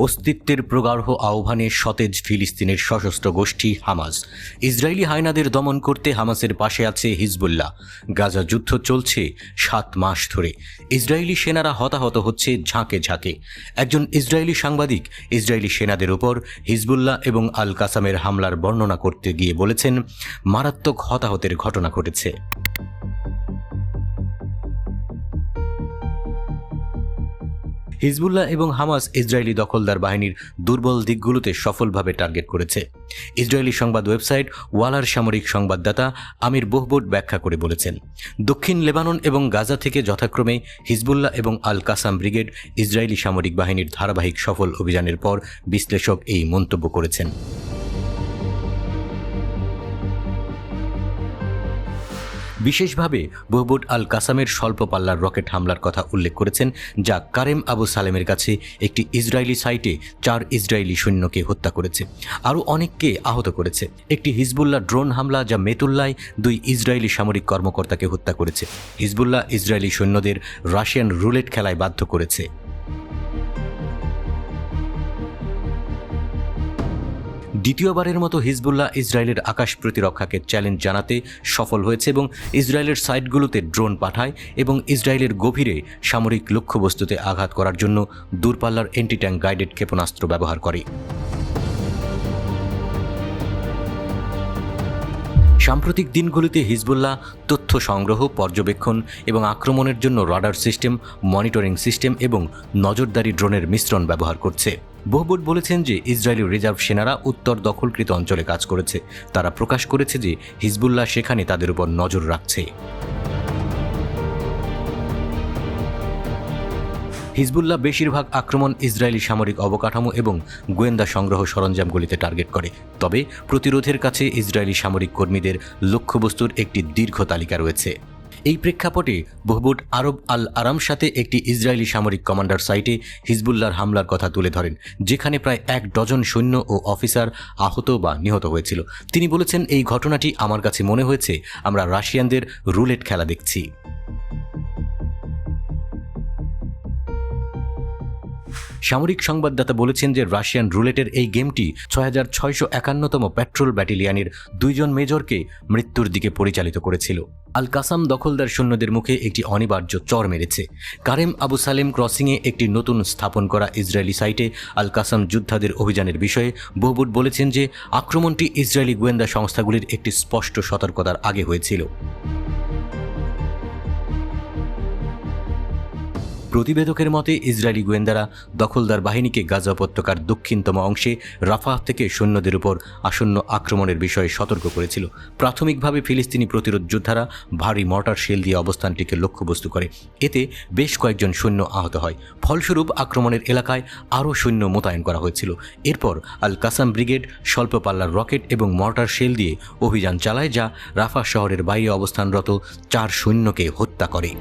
অস্তিত্বের প্রগাঢ় আহ্বানে সতেজ ফিলিস্তিনের সশস্ত্র গোষ্ঠী হামাস। ইসরায়েলি হায়নাদের দমন করতে হামাসের পাশে আছে হিজবুল্লাহ। গাজা যুদ্ধ চলছে 7 মাস ধরে। ইসরায়েলি সেনারা হতাহত হচ্ছে ঝাঁকে ঝাঁকে। একজন ইসরায়েলি সাংবাদিক ইসরায়েলি সেনাদের উপর হিজবুল্লাহ এবং আল কাসামের হামলার বর্ণনা করতে গিয়ে বলেছেন, মারাত্মক হতাহতের ঘটনা ঘটেছে। হিজবুল্লাহ এবং হামাস ইসরায়েলি দখলদার বাহিনীর দুর্বল দিকগুলোতে সফলভাবে টার্গেট করেছে। ইসরায়েলি সংবাদ ওয়েবসাইট ওয়ালার সামরিক সংবাদদাতা আমির বহবুট ব্যাখ্যা করে বলেছেন, দক্ষিণ লেবানন এবং গাজা থেকে যথাক্রমে হিজবুল্লাহ এবং আল কাসাম ব্রিগেড ইসরায়েলি সামরিক বাহিনীর ধারাবাহিক সফল অভিযানের পর বিশ্লেষক এই মন্তব্য করেছেন। বিশেষভাবে বহবুট আল কাসামের স্বল্প পাল্লার রকেট হামলার কথা উল্লেখ করেছেন, যা কারেম আবু সালেমের কাছে একটি ইসরায়েলি সাইটে 4 ইসরায়েলি সৈন্যকে হত্যা করেছে, আরও অনেককে আহত করেছে। একটি হিজবুল্লাহ ড্রোন হামলা যা মেতুল্লায় 2 ইসরায়েলি সামরিক কর্মকর্তাকে হত্যা করেছে। হিজবুল্লাহ ইসরায়েলি সৈন্যদের রাশিয়ান রুলেট খেলায় বাধ্য করেছে। দ্বিতীয়বারের মতো হিজবুল্লাহ ইসরায়েলের আকাশ প্রতিরক্ষাকে চ্যালেঞ্জ জানাতে সফল হয়েছে এবং ইসরায়েলের সাইটগুলোতে ড্রোন পাঠায় এবং ইসরায়েলের গভীরে সামরিক লক্ষ্যবস্তুতে আঘাত করার জন্য দূরপাল্লার অ্যান্টি ট্যাঙ্ক গাইডেড ক্ষেপণাস্ত্র ব্যবহার করে। সাম্প্রতিক দিনগুলিতে হিজবুল্লাহ তথ্য সংগ্রহ, পর্যবেক্ষণ এবং আক্রমণের জন্য রাডার সিস্টেম, মনিটরিং সিস্টেম এবং নজরদারি ড্রোনের মিশ্রণ ব্যবহার করছে। বহবুট বলেছেন যে ইসরায়েলি রিজার্ভ সেনারা উত্তর দখলকৃত অঞ্চলে কাজ করেছে। তারা প্রকাশ করেছে যে হিজবুল্লাহ সেখানে তাদের উপর নজর রাখছে। হিজবুল্লাহ বেশিরভাগ আক্রমণ ইসরায়েলি সামরিক অবকাঠামো এবং গোয়েন্দা সংগ্রহ সরঞ্জামগুলিতে টার্গেট করে। তবে প্রতিরোধের কাছে ইসরায়েলি সামরিক কর্মীদের লক্ষ্যবস্তুর একটি দীর্ঘ তালিকা রয়েছে। এই প্রেক্ষাপটে বহবুট আরব আল আরাম সাথে একটি ইসরায়েলি সামরিক কমান্ডার সাইটে হিজবুল্লাহর হামলার কথা তুলে ধরেন, যেখানে প্রায় 1 ডজন সৈন্য ও অফিসার আহত বা নিহত হয়েছিল। তিনি বলেছেন, এই ঘটনাটি আমার কাছে মনে হয়েছে আমরা রাশিয়ানদের রুলেট খেলা দেখছি। সামরিক সংবাদদাতা বলেছেন যে রাশিয়ান রুলেটের এই গেমটি 6651তম পেট্রোল ব্যাটালিয়নের 2 জন মেজরকে মৃত্যুর দিকে পরিচালিত করেছিল। আল কাসাম দখলদার সৈন্যদের মুখে একটি অনিবার্য চর মেরেছে। কারেম আবু সালেম ক্রসিংয়ে একটি নতুন স্থাপন করা ইসরায়েলি সাইটে আল কাসাম যোদ্ধাদের অভিযানের বিষয়ে বহবুট বলেছেন যে আক্রমণটি ইসরায়েলি গোয়েন্দা সংস্থাগুলির একটি স্পষ্ট সতর্কতার আগে হয়েছিল। প্রতিবেদকের মতে ইসরায়েলি গোয়েন্দারা দখলদার বাহিনীকে গাজা উপত্যকার দক্ষিণতম অংশে রাফাহ থেকে সৈন্যদের উপর আসন্ন আক্রমণের বিষয়ে সতর্ক করেছিল। প্রাথমিকভাবে ফিলিস্তিনি প্রতিরোধ যোদ্ধারা ভারী মর্টার শেল দিয়ে অবস্থানটিকে লক্ষ্যবস্তু করে। এতে বেশ কয়েকজন সৈন্য আহত হয়। ফলস্বরূপ আক্রমণের এলাকায় আরও সৈন্য মোতায়েন করা হয়েছিল। এরপর আল কাসাম ব্রিগেড স্বল্প পাল্লার রকেট এবং মর্টার শেল দিয়ে অভিযান চালায়, যা রাফাহ শহরের বাইরে অবস্থানরত 4 সৈন্যকে হত্যা করে।